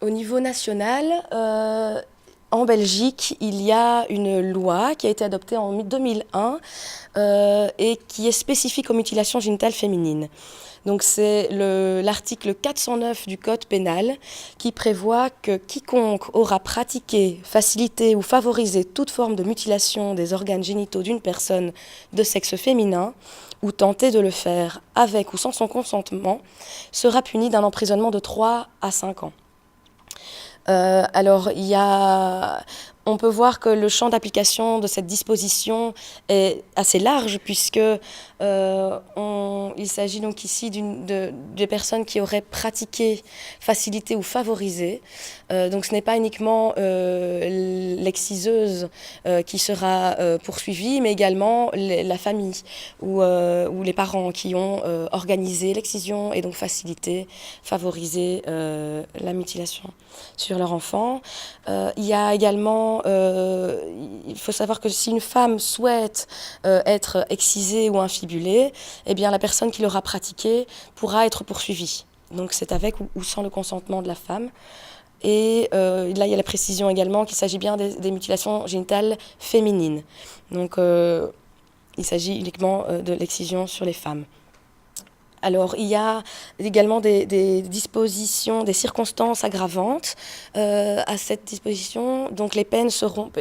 Au niveau national, en Belgique, il y a une loi qui a été adoptée en 2001 et qui est spécifique aux mutilations génitales féminines. Donc c'est l'article 409 du Code pénal qui prévoit que quiconque aura pratiqué, facilité ou favorisé toute forme de mutilation des organes génitaux d'une personne de sexe féminin ou tenté de le faire avec ou sans son consentement sera puni d'un emprisonnement de 3 à 5 ans. Alors, on peut voir que le champ d'application de cette disposition est assez large puisque il s'agit donc ici des personnes qui auraient pratiqué, facilité ou favorisé. Donc ce n'est pas uniquement l'exciseuse qui sera poursuivie, mais également la famille ou les parents qui ont organisé l'excision et donc facilité, favorisé la mutilation sur leur enfant. Il y a également, il faut savoir que si une femme souhaite être excisée ou infibulée, eh bien la personne qui l'aura pratiquée pourra être poursuivie. Donc c'est avec ou sans le consentement de la femme. Et là, il y a la précision également qu'il s'agit bien des mutilations génitales féminines. Donc il s'agit uniquement de l'excision sur les femmes. Alors, il y a également des dispositions, des circonstances aggravantes à cette disposition. Donc, les peines seront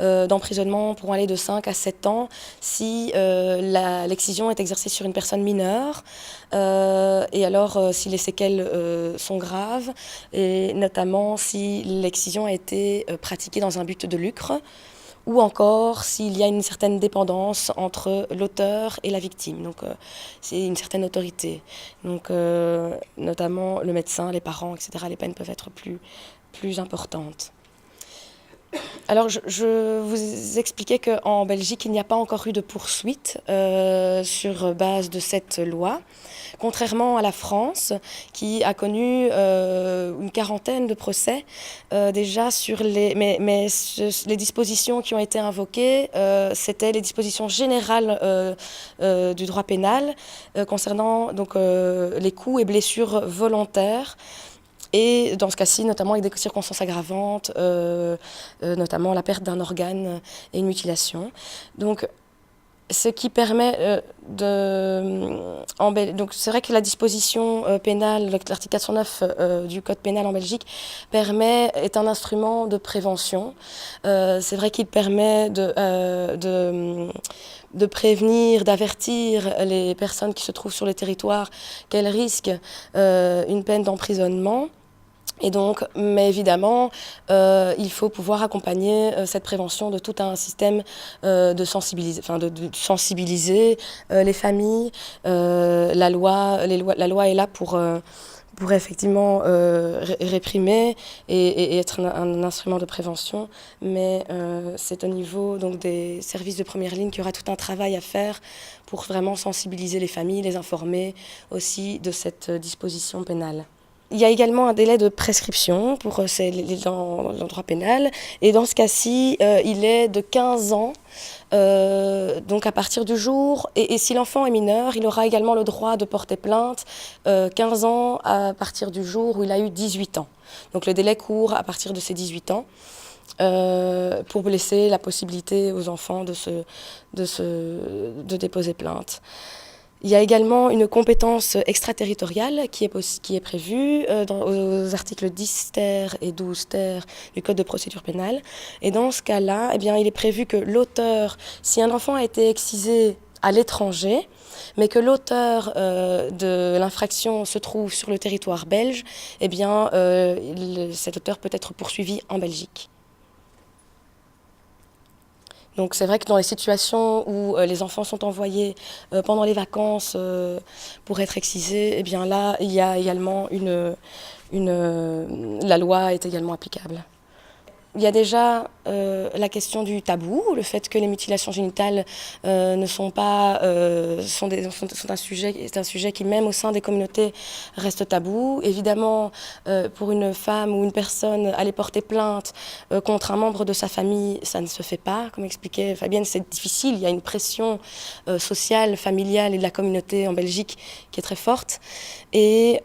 d'emprisonnement pourront aller de 5 à 7 ans si l'excision est exercée sur une personne mineure et alors si les séquelles sont graves et notamment si l'excision a été pratiquée dans un but de lucre, ou encore s'il y a une certaine dépendance entre l'auteur et la victime. Donc c'est une certaine autorité. Donc notamment le médecin, les parents, etc. Les peines peuvent être plus importantes. Alors je vous expliquais qu'en Belgique, il n'y a pas encore eu de poursuite sur base de cette loi, contrairement à la France qui a connu une quarantaine de procès déjà sur les dispositions qui ont été invoquées, c'était les dispositions générales du droit pénal concernant donc, les coups et blessures volontaires. Et dans ce cas-ci, notamment avec des circonstances aggravantes, notamment la perte d'un organe et une mutilation. Donc, ce qui permet donc c'est vrai que la disposition pénale, l'article 409 du Code pénal en Belgique, est un instrument de prévention. C'est vrai qu'il permet de prévenir, d'avertir les personnes qui se trouvent sur le territoire qu'elles risquent une peine d'emprisonnement. Et donc, mais évidemment, il faut pouvoir accompagner cette prévention de tout un système de sensibiliser les familles. La loi est là pour effectivement réprimer et être un instrument de prévention, mais c'est au niveau donc, des services de première ligne qu'il y aura tout un travail à faire pour vraiment sensibiliser les familles, les informer aussi de cette disposition pénale. Il y a également un délai de prescription dans le droit pénal. Et dans ce cas-ci, il est de 15 ans. Donc à partir du jour, et si l'enfant est mineur, il aura également le droit de porter plainte 15 ans à partir du jour où il a eu 18 ans. Donc le délai court à partir de ses 18 ans. Pour laisser la possibilité aux enfants de déposer plainte. Il y a également une compétence extraterritoriale qui est prévue aux articles 10 ter et 12 ter du Code de procédure pénale. Et dans ce cas-là, eh bien, il est prévu que l'auteur, si un enfant a été excisé à l'étranger, mais que l'auteur de l'infraction se trouve sur le territoire belge, eh bien, cet auteur peut être poursuivi en Belgique. Donc c'est vrai que dans les situations où les enfants sont envoyés pendant les vacances pour être excisés, eh bien là, il y a également la loi est également applicable. Il y a déjà la question du tabou, le fait que les mutilations génitales ne sont pas, sont un sujet qui même au sein des communautés reste tabou. Évidemment, pour une femme ou une personne aller porter plainte contre un membre de sa famille, ça ne se fait pas. Comme expliquait Fabienne, c'est difficile. Il y a une pression sociale, familiale et de la communauté en Belgique qui est très forte. Et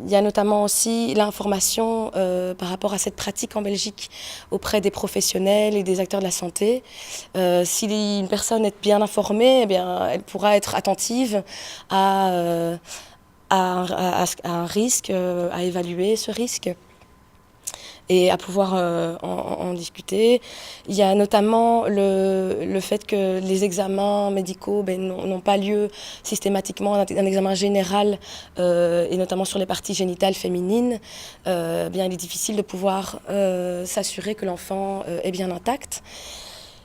Il y a notamment aussi l'information par rapport à cette pratique en Belgique auprès des professionnels et des acteurs de la santé. Si une personne est bien informée, eh bien, elle pourra être attentive à un risque, à évaluer ce risque et à pouvoir en discuter. Il y a notamment le fait que les examens médicaux n'ont pas lieu systématiquement, un examen général et notamment sur les parties génitales féminines. Bien, il est difficile de pouvoir s'assurer que l'enfant est bien intact.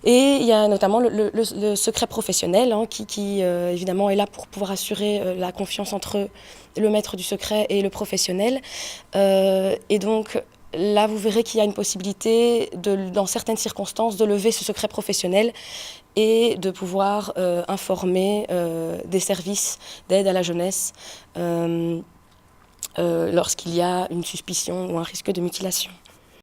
Et il y a notamment le secret professionnel qui évidemment est là pour pouvoir assurer la confiance entre le maître du secret et le professionnel. Et donc là, vous verrez qu'il y a une possibilité, dans certaines circonstances, de lever ce secret professionnel et de pouvoir informer des services d'aide à la jeunesse lorsqu'il y a une suspicion ou un risque de mutilation.